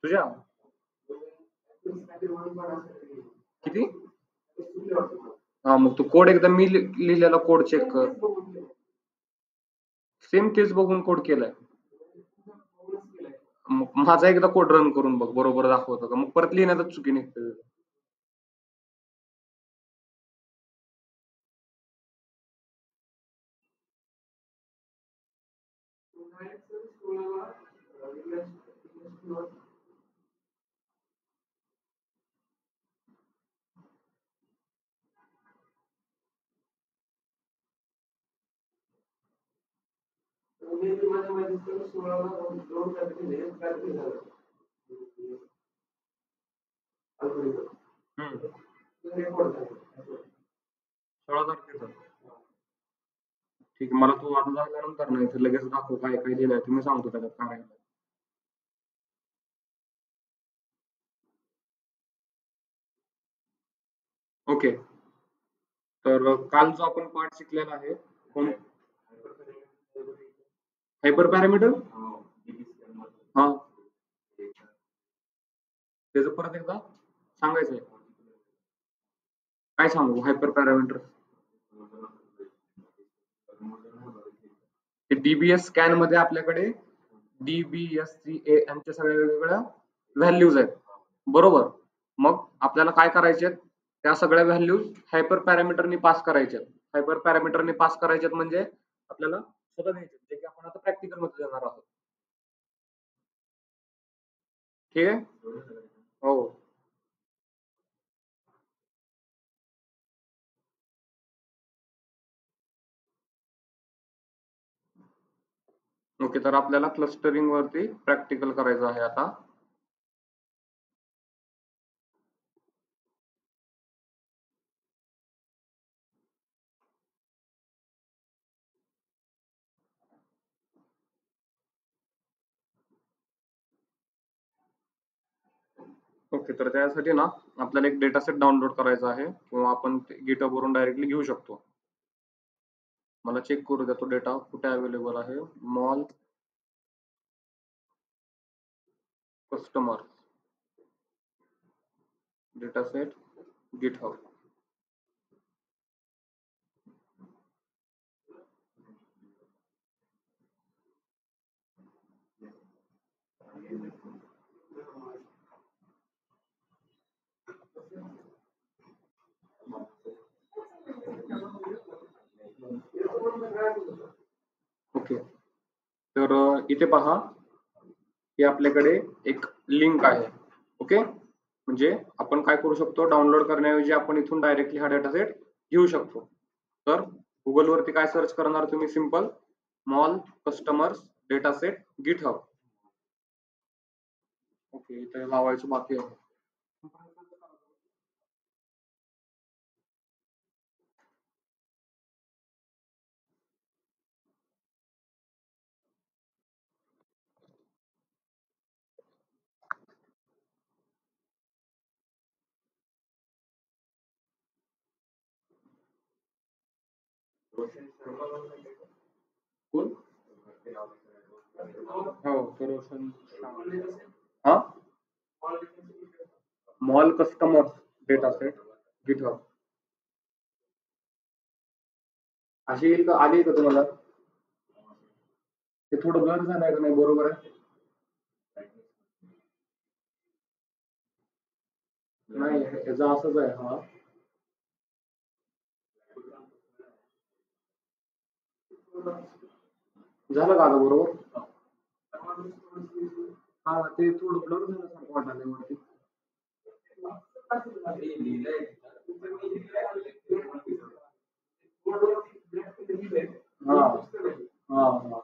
तुझ्या किती? हा मग तू कोड एकदा मी लिहिलेला कोड चेक कर. सेम तेच बघून कोड केलाय. मग माझा एकदा कोड रन करून बघ, बरोबर दाखवतो का? मग परत लिहिण्यातच चुकी निघते. हम्म. 16 तारखेचा. ठीक आहे, मला तू आता झाल्यानंतर नाही तर लगेच दाखव काय काय दिलंय, तुम्ही सांगतो त्याच्यात काय आहे. ओके, तर काल जो आपण पार्ट शिकलेला आहे कोण हायपर पॅरामीटर, हा त्याचं परत एकदा सांगायचंय. काय सांगू हायपर पॅरामीटर? डीबीएस स्कॅन मध्ये आपल्याकडे DBSCA यांच्या सगळ्या वेगवेगळ्या व्हॅल्यूज आहेत, बरोबर. मग आपल्याला काय करायचे, त्या सगळ्या व्हॅल्यूज हायपर पॅरामीटरनी पास करायचे. हायपर पॅरामीटरनी पास करायचे म्हणजे आपल्याला स्वतः द्यायचे, जे की आपण आता प्रॅक्टिकल मध्ये देणार आहोत. ठीक आहे, हो. ओके, तर आपल्याला क्लस्टरिंग वरती प्रॅक्टिकल करायचं आहे आता. ओके, तर त्यासाठी ना आपल्याला एक डेटा सेट डाउनलोड करायचा आहे, किंवा आपण गिटहब वरून डायरेक्टली घेऊ शकतो. मला चेक करू द्या तो डेटा कुठे अवेलेबल आहे. Mall customer data set GitHub. Okay, तर इथे पहा की आपल्याकडे एक लिंक आहे. ओके, म्हणजे आपण काय करू शकतो, डाउनलोड करण्याऐवजी आपण इथून डायरेक्टली हा डेटा सेट घेऊ शकतो. तर गुगल वरती काय सर्च करणार तुम्ही, simple mall customers data set GitHub. Okay, इथे लावायचं बाकी आहे. कोण? हो, रोशन. हा, mall customers data set GitHub. अशी येईल का, आली का तुम्हाला? ते थोडं ब्लर झालंय का नाही, बरोबर आहे? नाही, याचा असंच आहे. हा झालं का आता बरोबर? हा, ते थोडं ब्लर झाल्यासारखं वाटायला वरती. हा हा हा,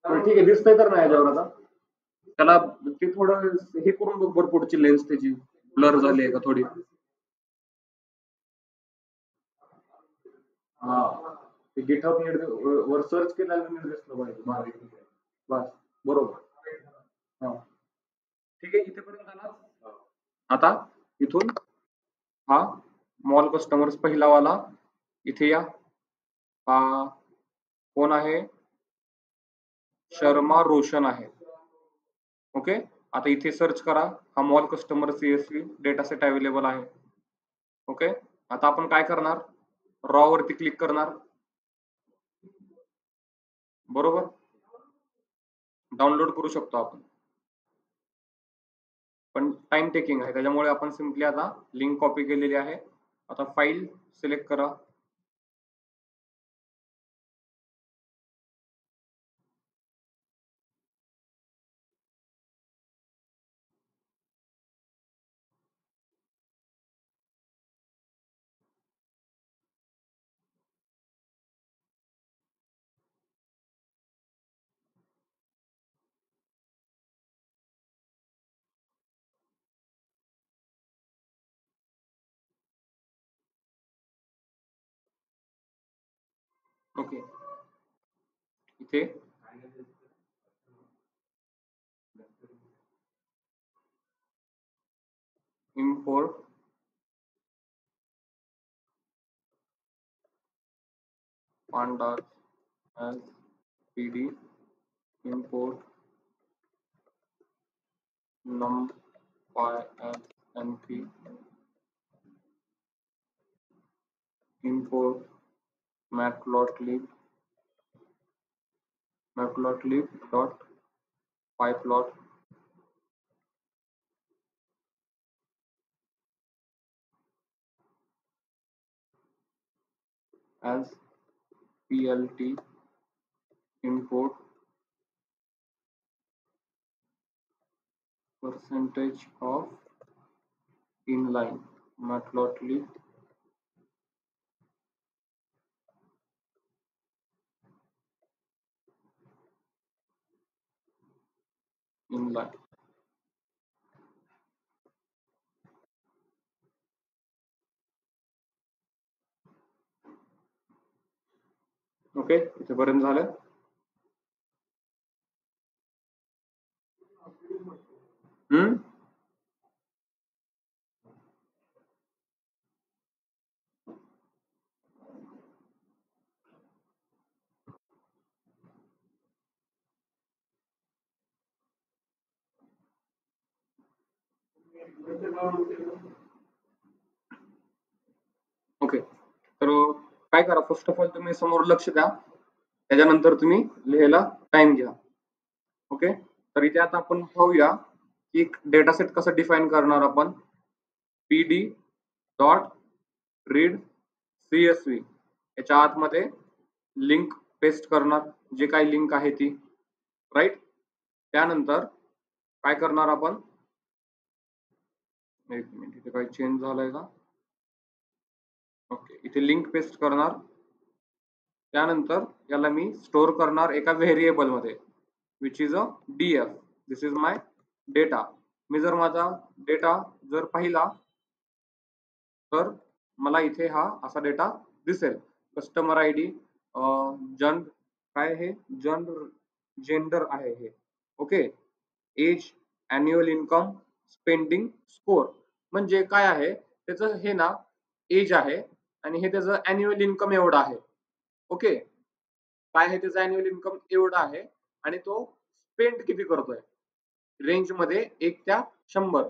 तर ठीक आहे, दिसतंय तर नाही याच्यावर आता? त्याला ते थोडं हे करून बघ बरं, पुढची लेन्स त्याची ब्लर झाली आहे का थोडी? हा, ते गिटहब वर सर्च केल्यानं नीट दिसलं पाहिजे बारीक. बस, बरोबर. हा, ठीक आहे, इथेपर्यंत आला. आता इथून हा मॉल कस्टमर्स पहिला वाला इथे या. हा कोण आहे? शर्मा रोशन आहे. ओके, आता इथे सर्च करा, हा mall customer CSV data set available आहे. ओके, आता आपण काय करणार? रॉ वरती क्लिक करणार, बरोबर. डाउनलोड करू शकतो आपण, पण टाइम टेकिंग आहे, त्याच्यामुळे आपण सिम्पली आता लिंक कॉपी केलेली आहे. आता फाईल सिलेक्ट करा, ओके. इथे import pandas as pd, import numpy as np, import matplotlib dot pyplot as plt, import percentage of inline matplotlib inline. Okay, इथेपर्यंत झालं. ओके, तर काय करा, फर्स्ट ऑफ ऑल तुम्ही समोर लक्ष द्या, त्याच्यानंतर तुम्ही लिहायला टाइम घ्या. ओके, तर इथे आता आपण पाहूया की एक डेटा सेट कसं डिफाईन करणार आपण. pd डॉट रीड CSV याच्या आतमध्ये लिंक पेस्ट करणार, जे काही लिंक आहे ती, राईट. त्यानंतर काय करणार आपण, एक मिनिट, इथे काही चेंज झालंय का? ओके, इथे लिंक पेस्ट करणार. त्यानंतर याला मी स्टोअर करणार एका व्हेरिएबल मध्ये, which is a df. This is my data. मी जर माझा डेटा जर पाहिला तर मला इथे हा असा डेटा दिसेल. कस्टमर ID, जन काय हे जेंडर आहे हे. Okay, age, annual income, spending, score. म्हणजे काय आहे त्याचं, हे ना एज आहे आणि हे त्याचं अॅन्युअल इन्कम एवढं आहे. ओके, काय आहे त्याचं अॅन्युअल इन्कम एवढं आहे आणि तो स्पेंड किती करतोय, रेंज मध्ये 1 ते 100.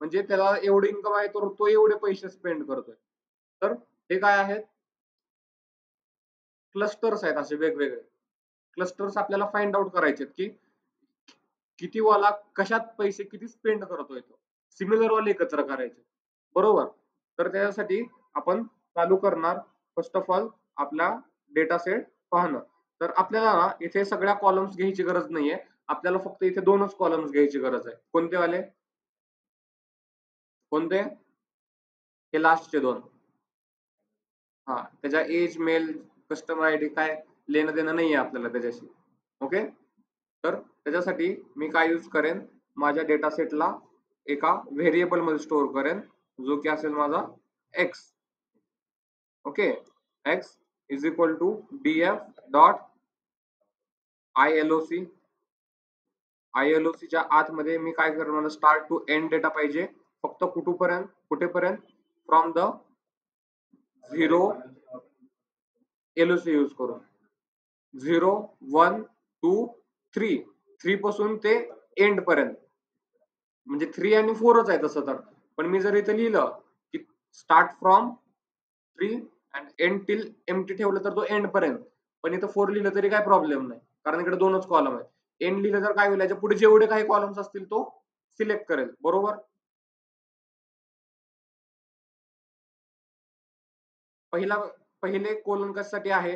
म्हणजे त्याला एवढं इन्कम आहे तर तो एवढे पैसे स्पेंड करतोय. तर हे काय आहेत, क्लस्टर्स आहेत, असे वेगवेगळे क्लस्टर्स आपल्याला फाइंड आउट करायचे की किती वाला कशात पैसे किती स्पेंड करतोय तो, सिमिलर वाले एकत्र करायचे, बरोबर. तर त्यासाठी आपण चालू करणार फर्स्ट ऑफ ऑल आपला डेटा सेट पाहणं. तर आपल्याला ना इथे सगळ्या कॉलम्स घ्यायची गरज नाहीये, आपल्याला फक्त इथे 2च कॉलम्स घ्यायची गरज आहे. कोणते वाले? कोणते? हे लास्टचे 2. हा, त्याच्या एज, मेल, कस्टमर ID काय लेणं देणं नाहीये आपल्याला त्याच्याशी. ओके, तर त्याच्यासाठी मी काय यूज करेन, माझ्या डेटा सेटला एका व्हेरिएबल मध्ये स्टोअर करेन, जो की असेल माझा x. Okay, x is equal to df dot ILOC. ILOC च्या आतमध्ये मी काय करणार, मला स्टार्ट टू एंड डेटा पाहिजे, फक्त कुठेपर्यंत, फ्रॉम द 0 LOC यूज करून. 0 1 2 3 3 पासून ते एंड पर्यंत, म्हणजे 3 आणि 4च आहे तसं तर. पण मी जर इथं लिहिलं की start from 3 and end till empty ठेवलं तर तो एंड पर्यंत, पण इथं 4 लिहिलं तरी काय प्रॉब्लेम नाही, कारण इकडे दोनच कॉलम आहेत. एंड लिहिलं तर काय होईल, याच्या पुढे जेवढे काही कॉलम्स असतील तो सिलेक्ट करेल. बरोबर. पहिले कोलन कशासाठी आहे,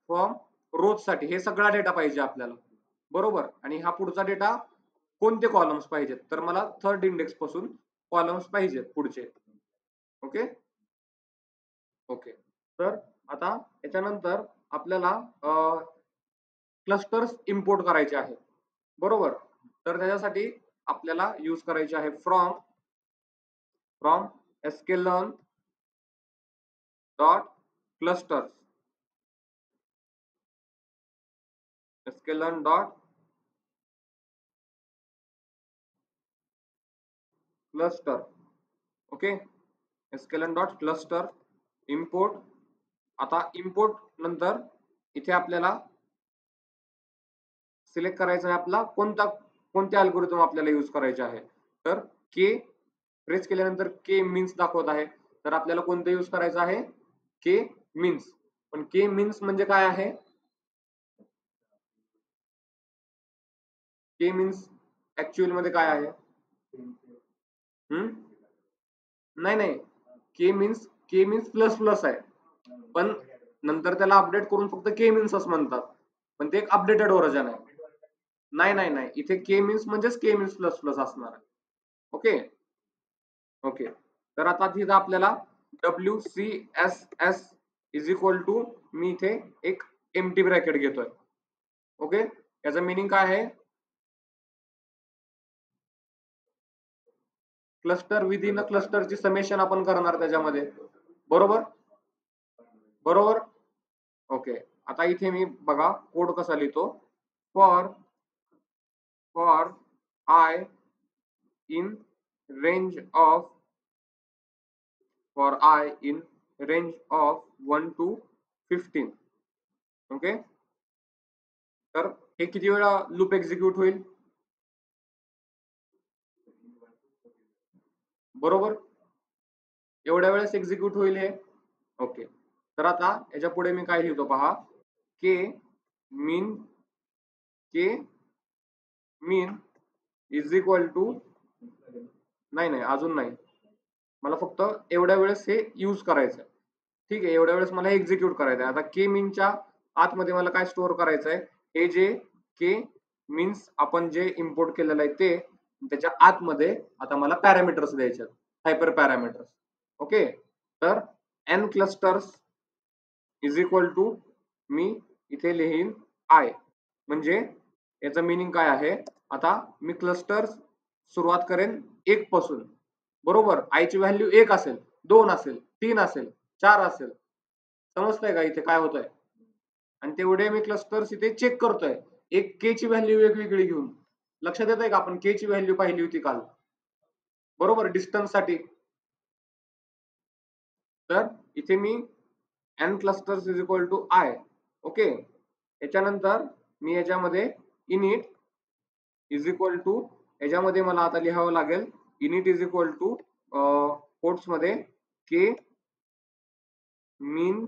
फ्रॉम रोज साठी, हे सगळा डेटा पाहिजे आपल्याला. बरोबर. आणि हा पुढचा डेटा कोणते कॉलम्स पाहिजेत, तर मला थर्ड इंडेक्स पासून कॉलम्स पाहिजेत पुढचे. Okay okay. तर आता याच्यानंतर आपल्याला क्लस्टर्स इम्पोर्ट करायचे आहे. बरोबर. तर त्याच्यासाठी आपल्याला यूज करायचे आहे from sklearn dot clusters, sklearn dot cluster. Okay. sklearn dot cluster import. आता इम्पोर्ट नंतर इथे आपल्याला सिलेक्ट करायचा आहे आपला कोणते अल्गोरिदम आपल्याला यूज करायचे आहे. तर के प्रेस केल्यानंतर के मीन्स दाखवत आहे, तर आपल्याला कोणतं यूज करायचं आहे, के मीन्स. पण के मीन्स म्हणजे काय आहे, के मीन्स ऍक्च्युअल मध्ये काय आहे. नाही नाही, के मीन्स प्लस प्लस आहे, पण नंतर त्याला अपडेट करून फक्त के मीन्सच म्हणतात, पण ते एक अपडेटेड व्हर्जन आहे. नाही नाही नाही, इथे के मीन्स म्हणजेच के मीन्स प्लस प्लस असणार आहे. Okay okay. तर आता तिथं आपल्याला WCSS इज इक्वल टू, मी इथे एक एम्प्टी ब्रॅकेट घेतोय. ओके. याचं मिनिंग काय आहे, क्लस्टर विदिन अ क्लस्टरची समेशन आपण करणार त्याच्यामध्ये. बरोबर बरोबर. ओके. आता इथे मी बघा कोड कसा लिहितो, for I in range of 1 to 15. Okay. तर हे किती वेळा लूप एक्झिक्यूट होईल, बरोबर, एवढ्या वेळेस एक्झिक्यूट होईल हे. ओके. तर आता याच्या पुढे मी काय लिहितो पहा, के मीन इज इक्वल टू, नाही नाही अजून नाही, मला फक्त एवढ्या वेळेस हे यूज करायचं आहे. ठीक आहे, एवढ्या वेळेस मला एक्झिक्यूट करायचं आहे. आता के मीनच्या आतमध्ये मला काय स्टोअर करायचं आहे, हे जे के मीन्स आपण जे इम्पोर्ट केलेलं आहे ते, त्याच्या आतमध्ये आता मला पॅरामीटर्स द्यायचे, हायपर पॅरामीटर्स. ओके. तर n clusters is equal to, मी इथे लिहीन आय, म्हणजे याचं मिनिंग काय आहे, आता मी क्लस्टर्स सुरुवात करेन 1 पासून. बरोबर. आयची व्हॅल्यू 1 असेल, 2 असेल, 3 असेल, 4 असेल. समजतंय का इथे काय होतंय, आणि तेवढे मी क्लस्टर्स इथे चेक करतोय, एक के ची व्हॅल्यू वेगवेगळी घेऊन. लक्षात येतंय का, आपण के ची व्हॅल्यू पाहिली होती काल, बरोबर, डिस्टन्स साठी. तर इथे मी n clusters is equal to i. Okay. याच्यानंतर मी याच्यामध्ये इनिट इज इक्वल टू, याच्यामध्ये मला आता लिहावं लागेल init is equal to quotes मध्ये के मीन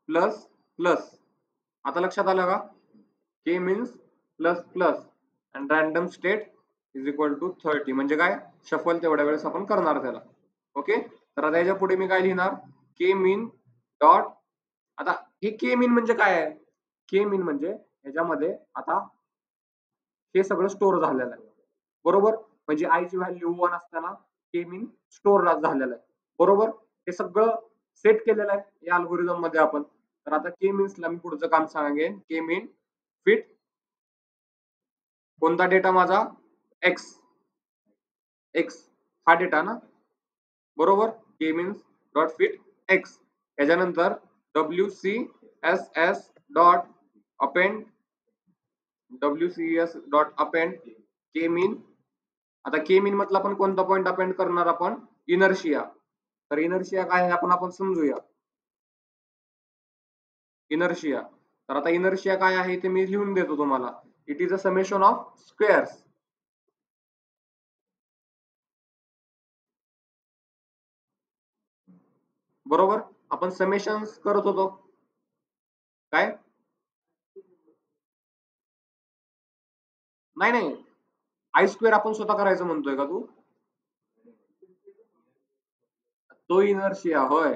प्लस प्लस. आता लक्षात आलं का, k means plus plus and random state is equal to 30, म्हणजे काय, शफल तेवढ्या वेळेस आपण करणार त्याला. ओके. तर आता याच्या पुढे मी काय लिहिणार, के मीन डॉट, आता हे के मीन म्हणजे काय आहे, के मीन म्हणजे याच्यामध्ये आता हे सगळं स्टोअर झालेलं आहे. बरोबर. म्हणजे आय ची व्हॅल्यू 1 असताना के मीन स्टोअर झालेलं आहे. बरोबर. हे सगळं सेट केलेलं आहे या अल्गोरिदम मध्ये आपण. तर आता के मीन्सला मी पुढचं काम सांगेन, के मीन फिट कोणता डेटा माझा, एक्स हा डेटा ना, बरोबर. के मीन्स डॉट फिट एक्स. याच्यानंतर WCSS डॉट अपेंड के मीन. आता के मीन मधला आपण कोणता पॉइंट अपेंड करणार, आपण इनर्शिया. तर इनर्शिया काय आहे आपण समजूया. इनर्शिया, तर आता इनर्शिया काय आहे ते मी लिहून देतो तुम्हाला. It is a summation of squares. बरोबर, आपण समेशन करत होतो काय. नाही नाही, आय स्क्वेअर आपण स्वतः करायचं म्हणतोय का तू. तो इनर्शिया होय,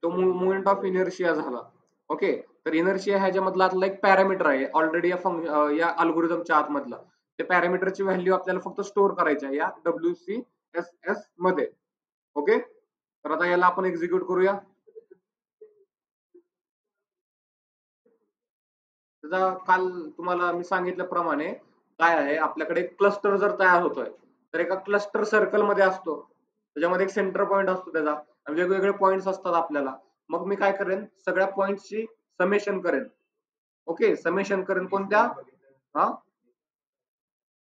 तो मोमेंट ऑफ इनर्शिया झाला. ओके, तर इनर्शिया ह्याच्यामधला आतला एक पॅरामीटर आहे ऑलरेडी या अल्गोरिदमच्या आतमधला. त्या पॅरामीटरची व्हॅल्यू आपल्याला फक्त स्टोअर करायची आहे या WCSS मध्ये. ओके, तर आता याला आपण एक्झिक्यूट करूया. त्याचा काल तुम्हाला मी सांगितल्याप्रमाणे काय आहे, आपल्याकडे क्लस्टर जर तयार होतोय तर एका क्लस्टर सर्कल मध्ये असतो, त्याच्यामध्ये एक सेंटर पॉइंट असतो त्याचा, वेगवेगळे पॉइंट्स असतात आपल्याला. मग मी काय करेन, सगळ्या पॉइंट्सची समेशन करेन. ओके, समेशन करेन कोणत्या. हा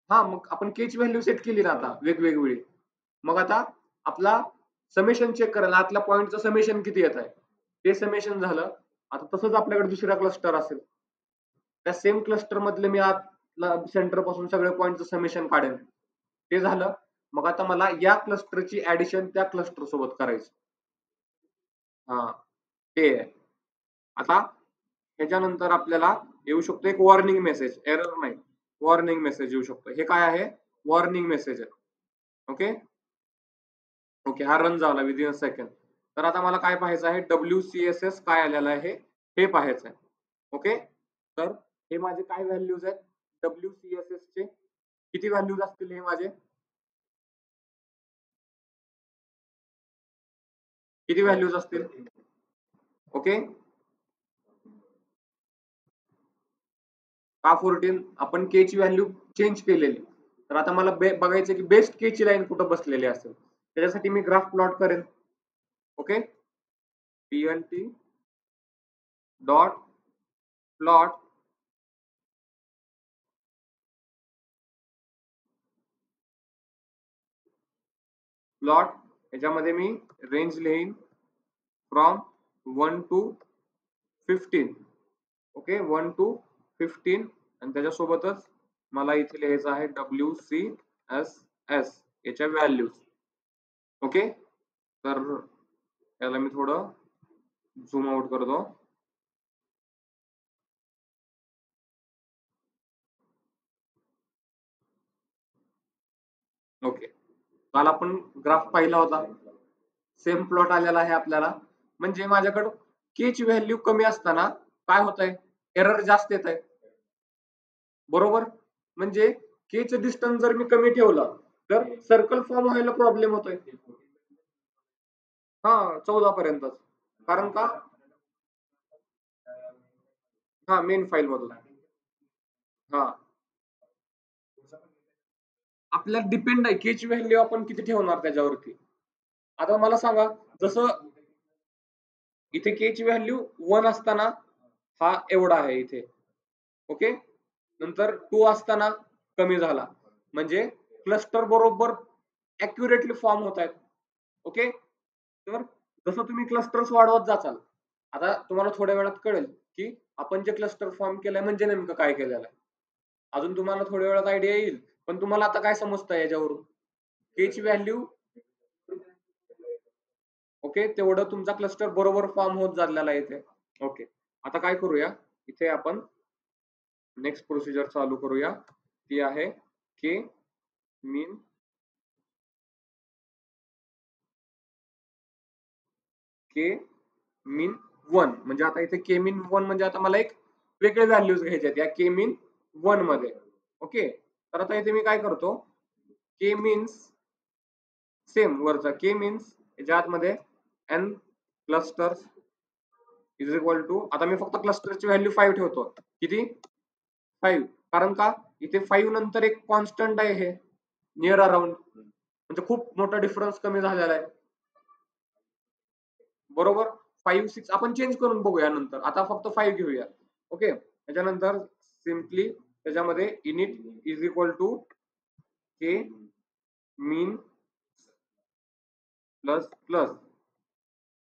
हा, मग आपण के ची व्हॅल्यू सेट केली ना आता वेगवेगळी. मग आता आपला समेशन चेक करायला आतल्या पॉइंटचं समेशन किती येत आहे ते समेशन झालं. आता तसंच आपल्याकडे दुसरा क्लस्टर असेल, त्या सेम क्लस्टर मधले मी आतला सेंटर पासून सगळे पॉइंटचं समेशन काढेन. ते झालं. मग आता मला या क्लस्टरची ऍडिशन त्या क्लस्टर सोबत करायची. हा, ते आहे. आता ह्याच्यानंतर आपल्याला येऊ शकतो एक वॉर्निंग मेसेज, एरर नाही, वॉर्निंग मेसेज येऊ शकतो. हे काय आहे, वॉर्निंग मेसेज आहे. ओके ओके, हा रन झाला विदिन अ सेकंड. तर आता मला काय पाहायचं आहे, WCSS काय आलेलं आहे हे पाहायचं आहे. ओके, तर हे माझे काय व्हॅल्यूज आहेत WCSS चे, किती व्हॅल्यूज असतील हे माझे, किती व्हॅल्यूज असतील. ओके, का 14, आपण के ची व्हॅल्यू चेंज केलेली. तर आता मला बघायचं की बेस्ट के ची लाईन कुठं बसलेली असेल, त्याच्यासाठी मी ग्राफ प्लॉट करेन. Okay, PLT dot plot plot, याच्यामध्ये मी रेंज लिहीन फ्रॉम 1 to 15. ओके, 1 to 15, आणि त्याच्यासोबतच मला इथे लिहायचं आहे WCSS याच्या व्हॅल्यूज. ओके, तर याला मी थोडं झूम आउट करतो. ओके, काल आपण ग्राफ पाहिला होता, सेम प्लॉट आलेला आहे आपल्याला. म्हणजे माझ्याकडे के ची व्हॅल्यू कमी असताना काय होत आहे, एरर जास्त येत आहे. बरोबर, म्हणजे के चं डिस्टन्स जर मी कमी ठेवलं तर सर्कल फॉर्म व्हायला प्रॉब्लेम होतोय. हा, 14 पर्यंतच. कारण का, हा मेन फाईल मधून. हा, आपल्याला डिपेंड आहे के ची व्हॅल्यू आपण किती ठेवणार त्याच्यावरती. आता मला सांगा, जसं इथे के ची व्हॅल्यू 1 असताना हा एवढा आहे इथे. ओके, नंतर 2 असताना कमी झाला, म्हणजे क्लस्टर बरोबर अॅक्युरेटली फॉर्म होत आहेत. ओके, तर जसं तुम्ही क्लस्टर्स वाढवत जाचाल, आता तुम्हाला थोड्या वेळात कळेल की आपण जे क्लस्टर फॉर्म केलंय म्हणजे नेमकं काय केलेलं आहे. अजून तुम्हाला थोड्या वेळात आयडिया येईल, पण तुम्हाला आता काय समजतं याच्यावरून, के ची व्हॅल्यू. ओके, तेवढं तुमचा क्लस्टर बरोबर फॉर्म होत चाललेला आहे इथे. ओके, आता काय करूया, इथे आपण नेक्स्ट प्रोसिजर चालू करूया. ती आहे के मीन के मीन 1. म्हणजे आता इथे के मीन 1 म्हणजे आता मला एक वेगळे व्हॅल्यूज घ्यायचे आहेत या के मीन 1 मध्ये. ओके, तर आता इथे मी काय करतो, के मीन्स सेम वरचा के मीन्स याच्या आतमध्ये n clusters is equal to, आता मी फक्त क्लस्टरची व्हॅल्यू 5 ठेवतो. किती, 5. कारण का, इथे 5 नंतर एक कॉन्स्टंट आहे हे नियर अराउंड, म्हणजे खूप मोठा डिफरन्स कमी झालेला आहे. बरोबर, 5 6 आपण चेंज करून बघूया नंतर, आता फक्त 5 घेऊया. ओके, त्याच्यानंतर सिम्पली त्याच्यामध्ये init is equal to K mean plus plus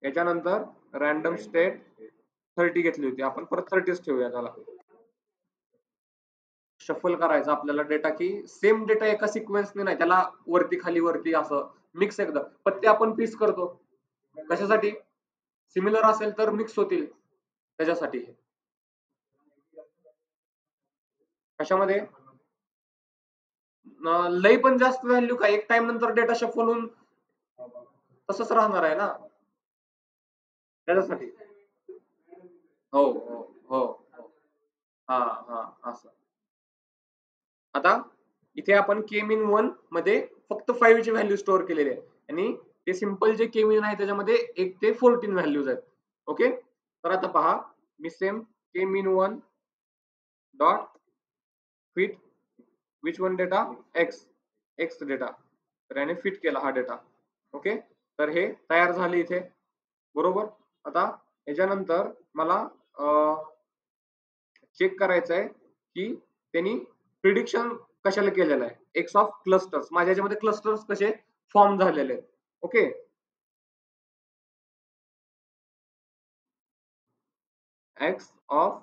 याच्यानंतर रॅन्डम स्टेट 30 घेतली होती, आपण परत 30च ठेवूया त्याला. शफल करायचा आपल्याला डेटा, की सेम डेटा एका सिक्वेन्सने नाही, त्याला वरती खाली वरती असं मिक्स एकदम, पण ते आपण पीस करतो कशासाठी, सिमिलर असेल तर मिक्स होतील त्याच्यासाठी. कशामध्ये लई पण जास्त व्हॅल्यू काय, एक टाइम नंतर डेटा शफल होऊन तसंच राहणार आहे ना, त्याच्यासाठी. हो हो हो हा हा असं. आता इथे आपण के मीन 1 मध्ये फक्त 5 ची व्हॅल्यू स्टोअर केलेली आहे, आणि ते सिंपल जे के मीन आहे त्याच्यामध्ये 1 ते 14 व्हॅल्यूज आहेत. ओके, तर आता पहा, मी same k mean 1 dot fit which one data, x data, तर याने फिट केला हा डेटा. ओके, तर हे तयार झाले इथे, बरोबर. आता याच्यानंतर मला चेक करायचं आहे की त्यांनी प्रिडिक्शन कशाला केलेलं आहे, एक्स ऑफ क्लस्टर्स. माझ्या याच्यामध्ये क्लस्टर्स कसे फॉर्म झालेले आहेत. Okay, x of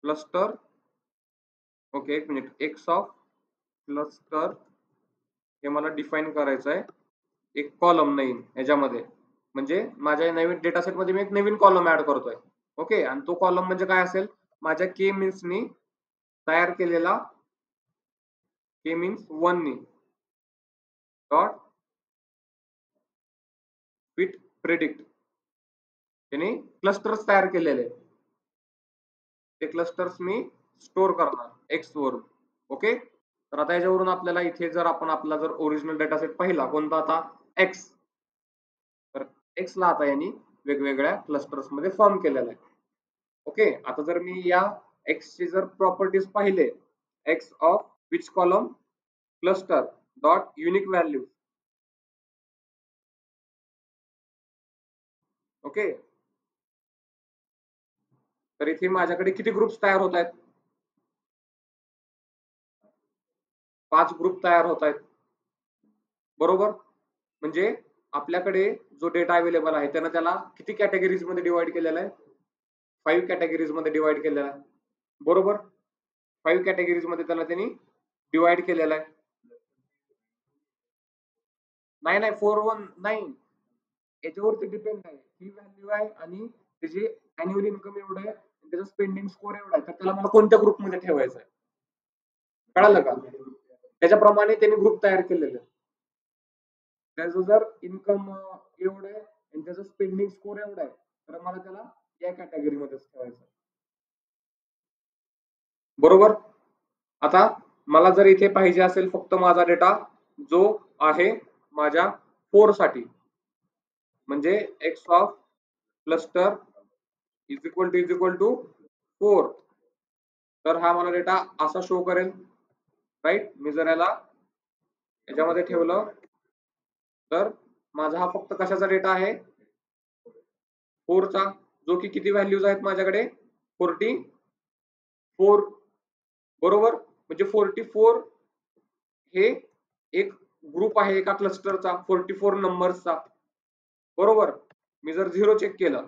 cluster. Okay, एक मिनिट, एक्स ऑफ क्लस्टर हे मला डिफाईन करायचं आहे एक कॉलम नवीन याच्यामध्ये, म्हणजे माझ्या नवीन डेटा सेट मध्ये मी एक नवीन कॉलम ऍड करतोय. ओके, आणि तो कॉलम म्हणजे काय असेल, माझ्या के मीन्सनी तयार केलेला, के मीन्स 1 नी डॉट विथ प्रेडिक्ट, त्याने क्लस्टर्स तयार केलेले, ते क्लस्टर्स मी स्टोअर करणार एक्स वरून. ओके, तर आता याच्यावरून आपल्याला इथे जर आपण आपला जर ओरिजिनल डेटा सेट पाहिला कोणता आता, एक्स, तर एक्स ला आता यांनी वेगवेगळ्या क्लस्टर्स मध्ये फॉर्म केलेला आहे. ओके, आता जर मी या एक्स चे जर प्रॉपर्टीज पाहिले, x of which column cluster dot unique value. Okay, तर इथे माझ्याकडे किती ग्रुप्स तयार होत आहेत, 5 ग्रुप तयार होत आहेत, बरोबर. म्हणजे आपल्याकडे जो डेटा अवेलेबल आहे त्यानं त्याला किती कॅटेगरीज मध्ये डिवाइड केलेला आहे, 5 कॅटेगरीज मध्ये डिवाइड केलेला आहे, बरोबर. 5 कॅटेगरीज मध्ये त्याला त्यांनी डिवाइड केलेला आहे. नाही नाही 4-1 नाही, याच्यावरती डिपेंड आहे, ही व्हॅल्यू आहे आणि त्याची अॅन्युअल इन्कम एवढं आहे, त्याचा स्पेंडिंग स्कोर एवढा आहे, तर त्याला मला कोणत्या ग्रुपमध्ये ठेवायचं आहे, कळालं का. त्याच्याप्रमाणे त्यांनी ग्रुप तयार केलेले, त्याचं जर इन्कम एवढं आहे आणि त्याचा स्पेंडिंग स्कोर एवढा आहे, तर मला त्याला या कॅटेगरीमध्येच ठेवायचं, बरोबर. आता मला जर इथे पाहिजे असेल फक्त माझा डेटा जो आहे माझ्या 4 साठी, म्हणजे x of cluster is equal to 4, तर हा मला डेटा असा शो करेल, राईट. मी जर याला याच्यामध्ये ठेवलं तर माझा हा फक्त कशाचा डेटा आहे, 4 चा, जो की किती व्हॅल्यूज आहेत माझ्याकडे, 44, बरोबर. म्हणजे 44 हे एक ग्रुप आहे एका क्लस्टरचा 44 नंबर्सचा, बरोबर. मी जर 0 चेक केलं,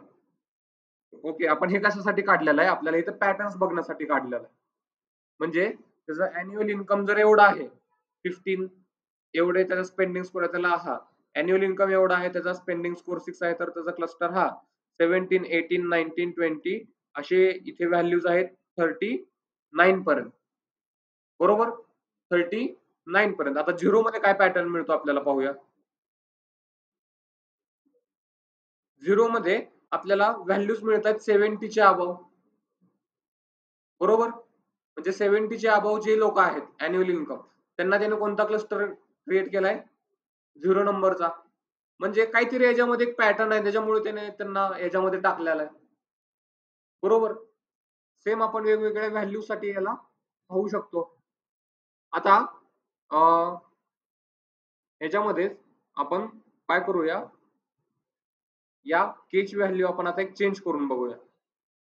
ओके, आपण हे कशासाठी काढलेलं आहे, आपल्याला इथं पॅटर्न्स बघण्यासाठी काढलेलं आहे. म्हणजे त्याचं अॅन्युअल इन्कम जर एवढा आहे 15, एवढे त्याचा स्पेंडिंग स्कोर आहे, त्याला हा अॅन्युअल इन्कम एवढा आहे, त्याचा स्पेंडिंग स्कोर 6 आहे, तर त्याचा क्लस्टर हा 17, 18, 19, 20 असे इथे व्हॅल्यूज आहेत 39 पर्यंत, बरोबर. 39 पर्यंत. आता 0 मध्ये काय पॅटर्न मिळतो आपल्याला पाहूया. 0 मध्ये आपल्याला व्हॅल्यूज मिळतात 70 च्या अबव, बरोबर. म्हणजे 70 च्या अबव जे लोक आहेत अॅन्युअल इन्कम, त्यांना त्याने कोणता क्लस्टर क्रिएट केलाय, 0 नंबरचा. म्हणजे काहीतरी याच्यामध्ये एक पॅटर्न आहे, त्याच्यामुळे त्याने त्यांना याच्यामध्ये टाकलेला आहे, बरोबर. सेम आपण वेगवेगळ्या व्हॅल्यू साठी याला पाहू शकतो. आता याच्यामध्ये आपण काय करूया, या के ची व्हॅल्यू आपण आता एक चेंज करून बघूया.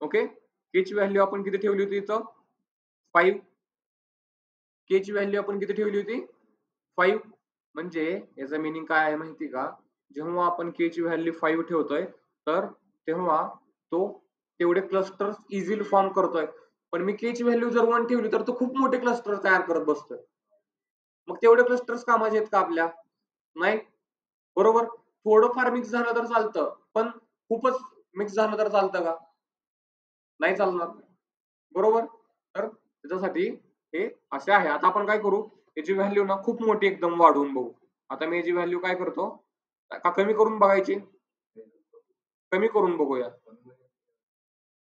ओके, के ची व्हॅल्यू आपण किती ठेवली होती इथं, 5. के ची व्हॅल्यू आपण किती ठेवली होती, 5 म्हणजे याचा मिनिंग काय आहे माहिती का? जेव्हा आपण k ची व्हॅल्यू 5 ठेवतोय तर तेव्हा तो तेवढे क्लस्टर्स इझिली फॉर्म करतोय. पण मी k ची व्हॅल्यू जर 1 ठेवली तर तो खूप मोठे क्लस्टर तयार करत बसतोय. मग तेवढे क्लस्टर्स कामाचे आहेत का आपल्या? नाही. बरोबर? थोडंफार मिक्स झालं तर चालतं, पण खूपच मिक्स झालं तर चालतं का? नाही चालणार. बरोबर? तर त्याच्यासाठी हे असे आहे. आता आपण काय करू? याची व्हॅल्यू ना खूप मोठी एकदम वाढवून बघू. आता मी याची व्हॅल्यू काय करतो? का कमी करून बघायची? कमी करून बघूया.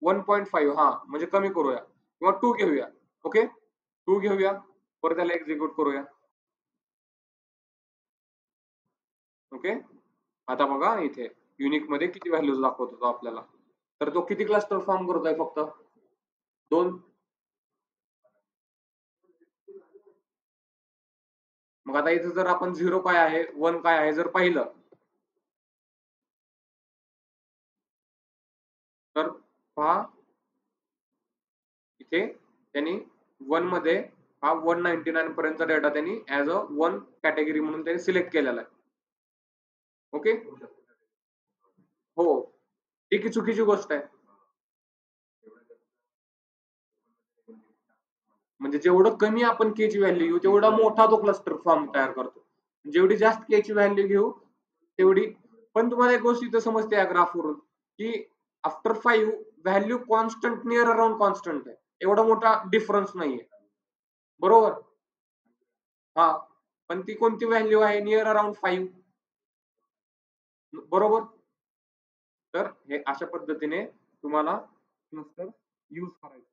1.5 हा म्हणजे कमी करूया किंवा 2 घेऊया. ओके? 2 घेऊया. परत त्याला एक्झिक्यूट करूया. ओके? आता बघा इथे युनिक मध्ये किती व्हॅल्यूज दाखवत होतो आपल्याला. तर तो किती क्लस्टर फॉर्म करतोय फक्त? 2. मग आता इथे जर आपण 0 काय आहे, 1 काय आहे जर पाहिलं तर पहा इथे त्यांनी 1 मध्ये हा 199 पर्यंतचा डेटा त्यांनी ऍज अ 1 कॅटेगरी म्हणून त्यांनी सिलेक्ट केलेला आहे. ओके? हो. ही चुकीची गोष्ट आहे. म्हणजे जेवढं कमी आपण के ची व्हॅल्यू घेऊ तेवढा मोठा तो क्लस्टर फॉर्म तयार करतो. जेवढी जास्त के ची व्हॅल्यू घेऊ तेवढी. पण तुम्हाला एक गोष्ट इथं समजते या ग्राफवरून की after 5 value constant near around constant आहे. एवढा मोठा डिफरन्स नाहीये. बरोबर? हा. पण ती कोणती व्हॅल्यू आहे? Near around 5. बरोबर? तर हे अशा पद्धतीने तुम्हाला क्लस्टर यूज करायचं.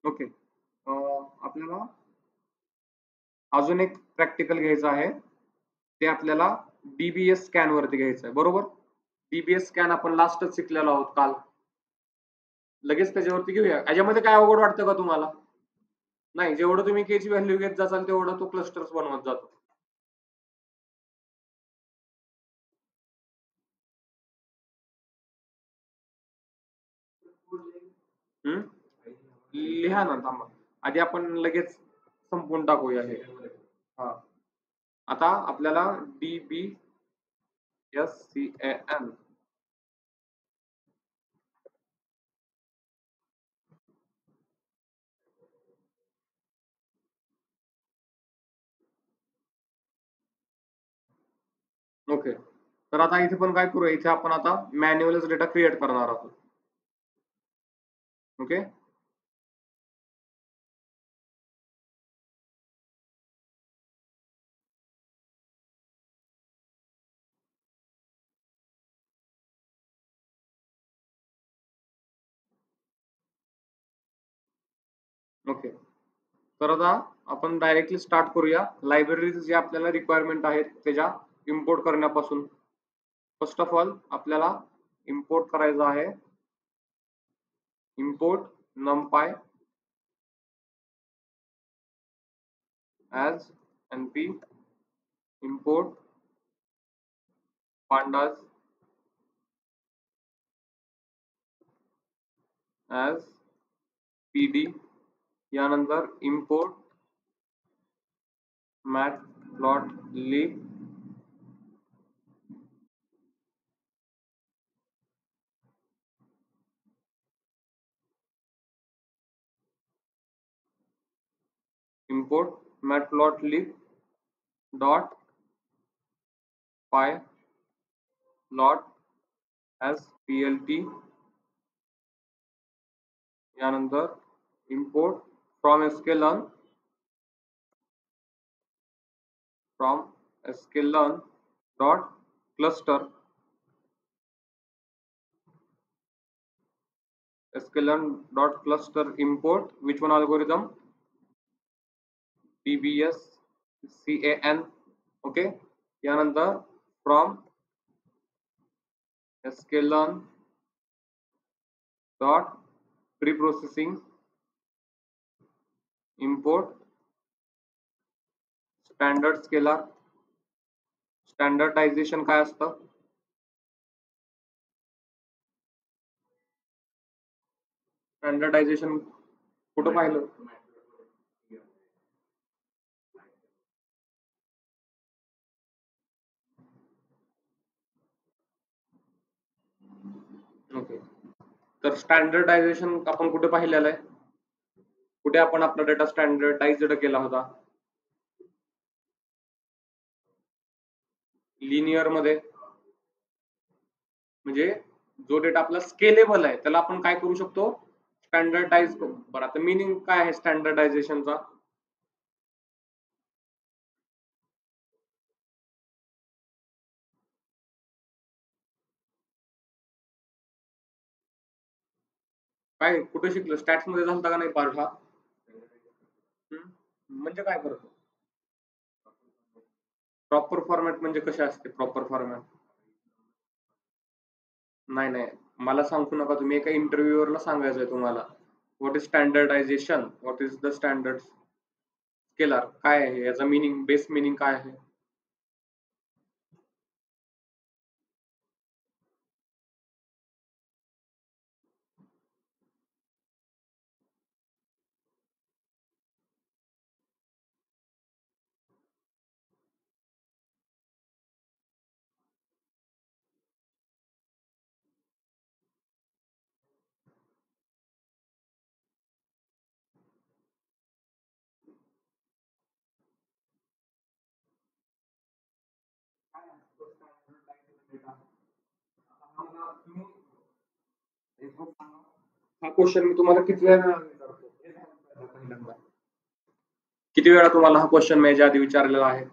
ओके. आपल्याला अजून एक प्रॅक्टिकल घ्यायचं आहे. ते आपल्याला डीबीएस स्कॅन वरती घ्यायचं आहे. बरोबर? डीबीएस स्कॅन आपण लास्टच शिकलेलो आहोत काल. लगेच त्याच्यावरती घेऊया. याच्यामध्ये काय अवघड वाटतं का तुम्हाला? नाही. जेवढं तुम्ही के ची व्हॅल्यू घेत जाचाल तेवढा तो क्लस्टर्स बनवत जातो. हम्म? लिहा ना थांबा. आधी आपण लगेच संपवून टाकूया हे. हा. आता आपल्याला DBSCAN ओके. तर आता इथे पण काय करूया? इथे आपण आता मॅन्युअलच डेटा क्रिएट करणार आहोत. ओके? ओके. तर आता आपण डायरेक्टली स्टार्ट करूया. लायब्ररीज जे आपल्याला रिक्वायरमेंट आहेत त्याच्या इम्पोर्ट करण्यापासून. फर्स्ट ऑफ ऑल आपल्याला इम्पोर्ट करायचं आहे import numpy as np import pandas as pd यानंतर import matplotlib import matplotlib dot py plot as plt यानंतर import from sklearn dot cluster sklearn dot cluster import which one algorithm dbs can okay. यानंतर from sklearn dot preprocessing import standard scalar standardisation काय असतं? Standardisation कुठं पाहिलं? Okay, तर standardisation आपण कुठे पाहिलेलं आहे? कुठे आपण आपला डेटा स्टँडर्डाइज्ड केला होता? लिनियर मध्ये. म्हणजे जो डेटा आपला स्केलेबल आहे त्याला आपण काय करू शकतो? स्टँडर्डाइज करू. बरं, आता मिनिंग काय आहे स्टँडर्डायझेशनचा? काय कुठे शिकलं? स्टॅट्स मध्ये झालता का नाही पार्ट हा? म्हणजे काय करतो? प्रॉपर फॉर्मॅट म्हणजे कसे असते प्रॉपर फॉर्मॅट? नाही नाही, मला सांगू नका तुम्ही. एका इंटरव्ह्यूअरला सांगायचं आहे तुम्हाला what is standardisation, what is the standard scaler, काय आहे याचा मिनिंग, बेस मिनिंग काय आहे? हा क्वेश्चन मी तुम्हाला किती वेळा तुम्हाला हा क्वेश्चन मी याच्या आधी विचारलेला आहे?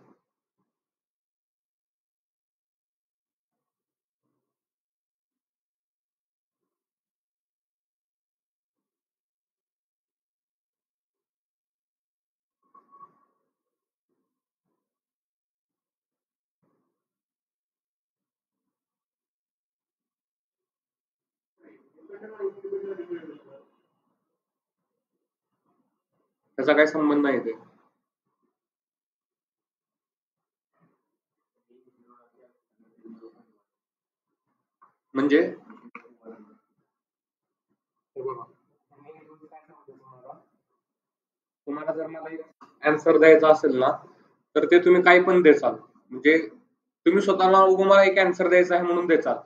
त्याचा काय संबंध नाही ते. म्हणजे तुम्हाला जर मला एक आन्सर द्यायचा असेल ना, तर ते तुम्ही काही पण देसाल. म्हणजे तुम्ही स्वतःला उभं मला एक आन्सर द्यायचा आहे म्हणून देचाल.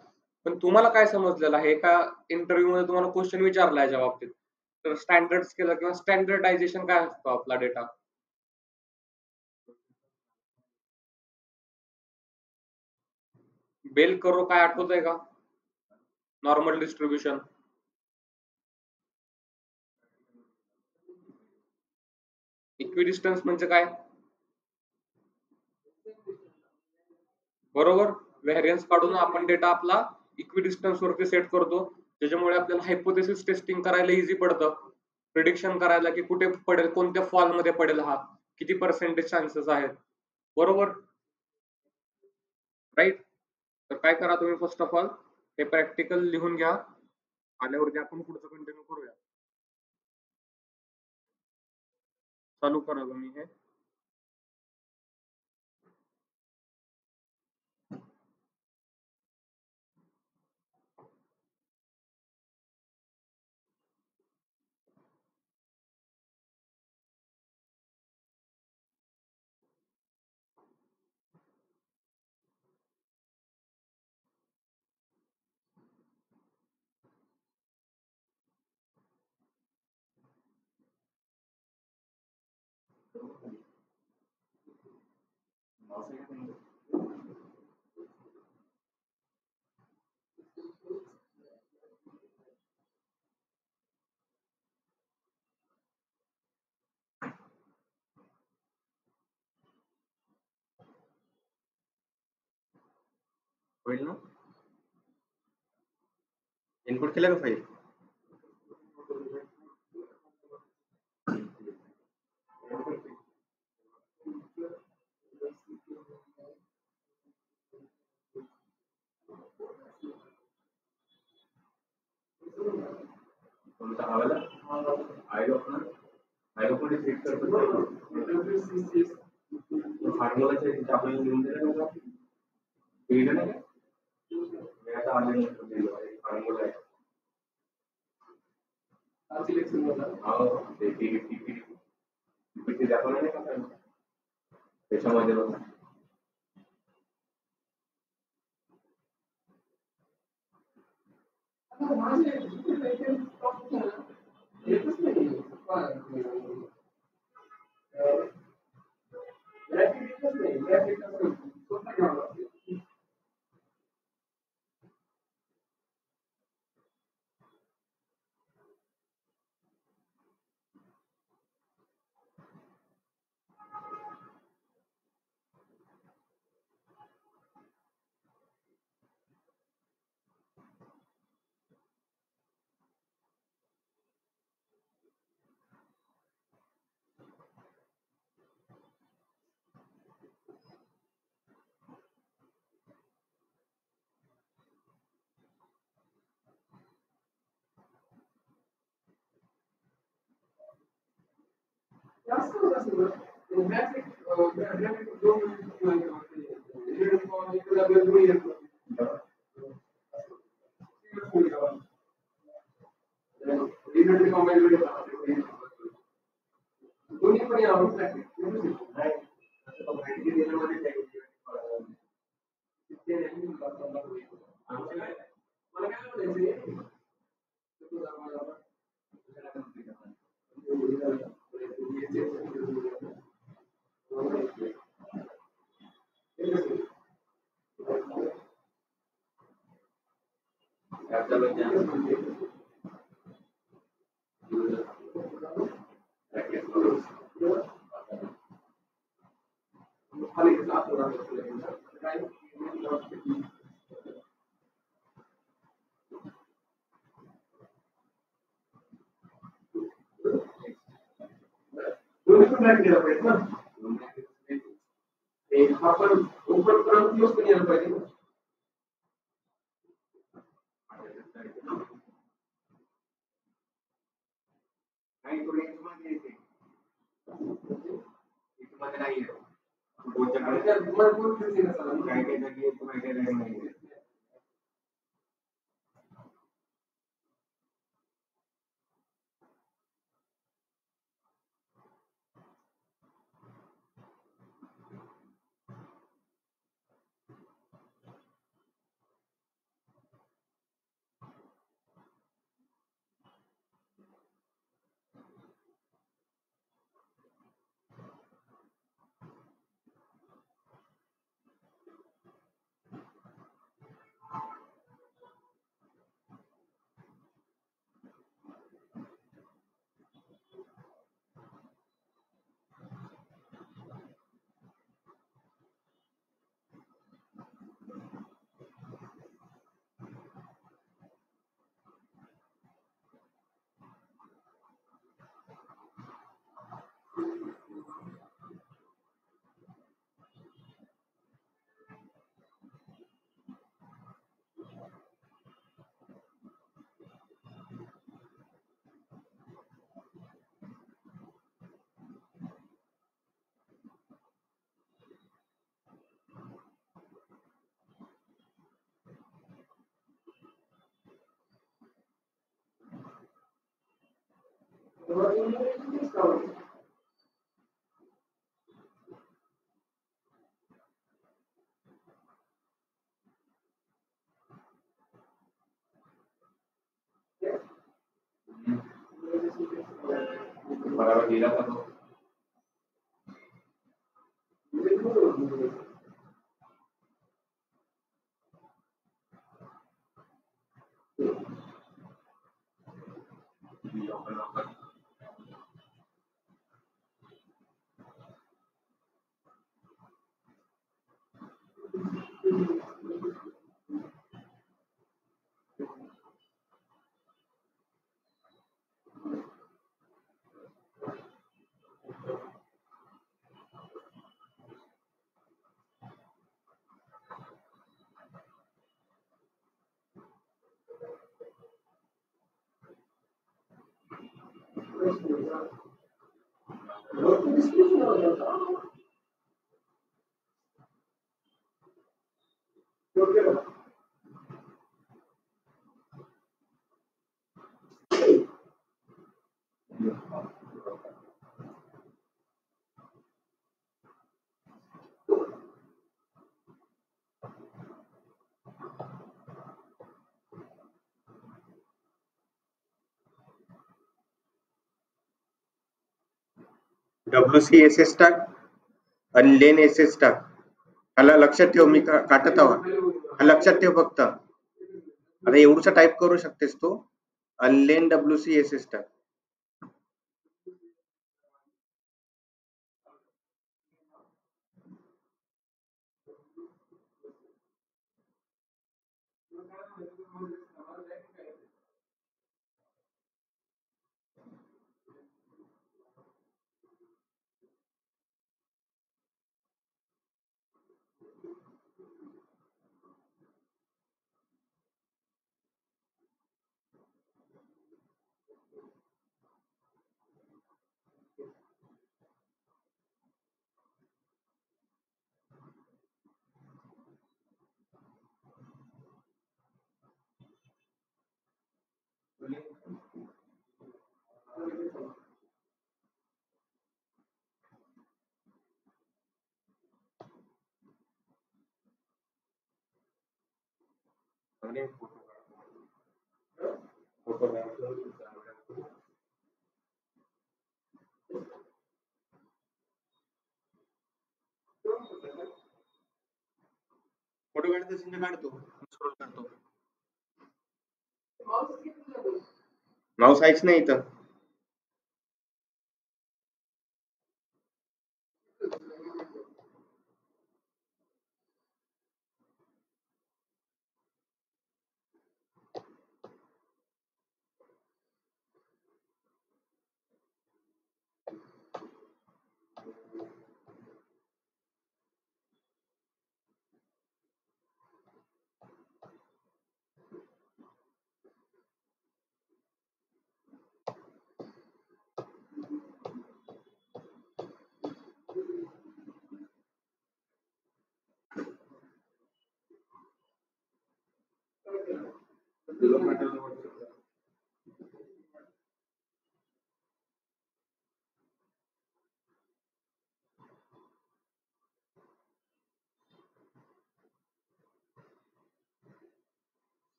पण तुम्हाला काय समजलेलं आहे? एका इंटरव्ह्यू मध्ये तुम्हाला क्वेश्चन विचारला याच्या बाबतीत, तर स्टँडर्ड स्केलर किंवा स्टँडर्डायझेशन काय असतो आपला डेटा? बेल करो काय आठवतंय का? Normal distribution. इक्विडिस्टन्स म्हणजे काय? बरोबर, व्हेरियन्स काढून आपण डेटा आपला इक्विडिस्टन्स वरती सेट करतो, त्याच्यामुळे आपल्याला हायपोथेसिस टेस्टिंग करायला इझी पडतं. प्रिडिक्शन करायला की कुठे पडेल, कोणत्या फॉल मध्ये पडेल, हा किती पर्सेंटेज चान्सेस आहेत. बरोबर, राईट? तर काय करा तुम्ही, फर्स्ट ऑफ ऑल हे प्रॅक्टिकल लिहून घ्या. आल्यावरती आपण पुढचं कंटिन्यू करूया. चालू करा तुम्ही हे. होईल ना? इनपुट केलं का फाईल? कोणता हवाला? आय डॉक्युमेंट सेट करतो. फॉर्म्युलाचे आपल्याला लिहून दिलं. त्याच्यामध्ये WCSS टाक आणि लेन एस टाक. ह्याला लक्षात ठेव, मी काटत हवा. हा लक्षात ठेव फक्त. आता एवढंच टाईप करू शकतेस तू. आणि लेन WCSS टाक. फोटो काढतो, स्क्रोल करतो. माऊस आहेच नाही इथं.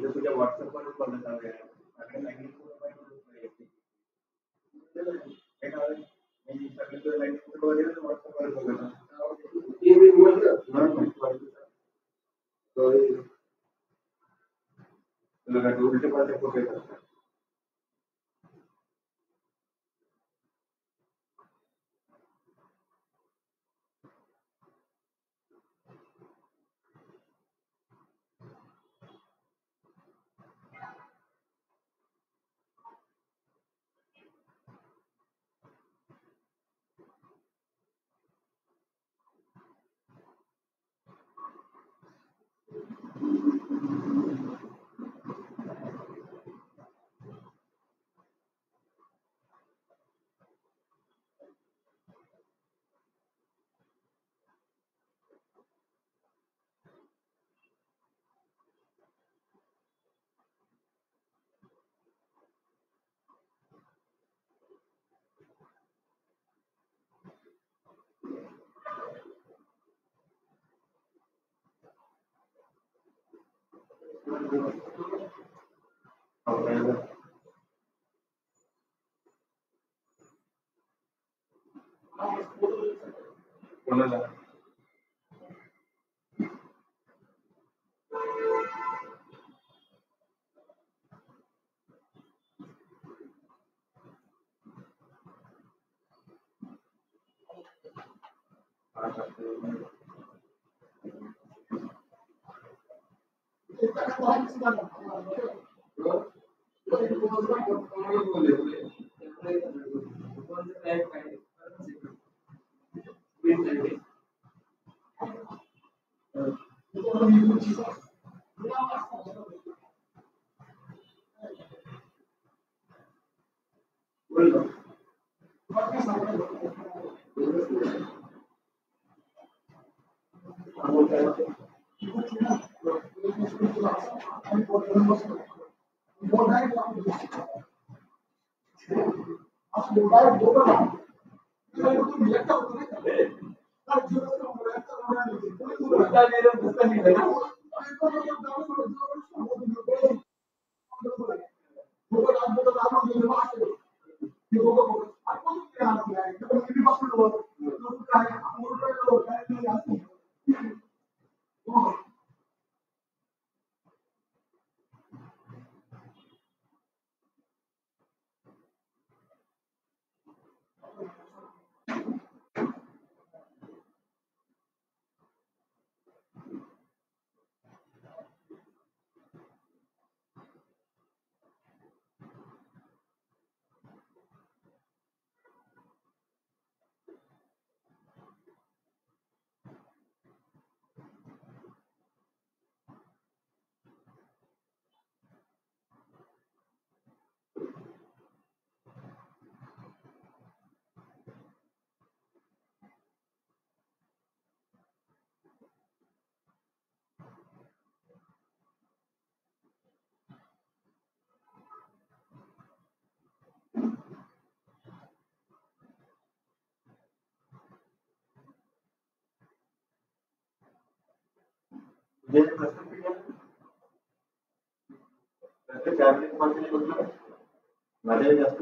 तुझ्या व्हॉट्सअपवर बघत आहे. उलटे पालटे फोटो येतात. कोणाला माझ्या जास्त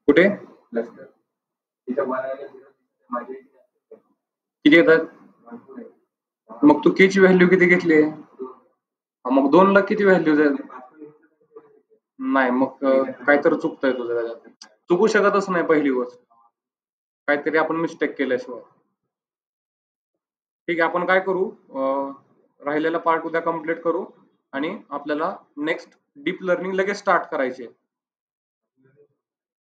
कुठे किती येतात? मग तू के ची व्हॅल्यू किती घेतली? मग 2 ला किती व्हॅल्यू जाईल? नाही मग काहीतरी चुकतंय तुझं त्याच्यात. चुकू शकतच नाही पहिली गोष्ट. काहीतरी आपण मिस्टेक केल्याशिवाय. ठीक आहे, आपण काय करू, राहिलेला पार्ट उद्या कंप्लीट करू आणि आपल्याला नेक्स्ट डीप लर्निंग लगेच स्टार्ट करायची.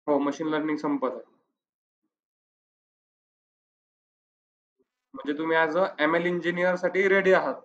हो, मशीन लर्निंग संपत आहे. म्हणजे तुम्ही ऍज अ ML इंजिनियर साठी रेडी आहात.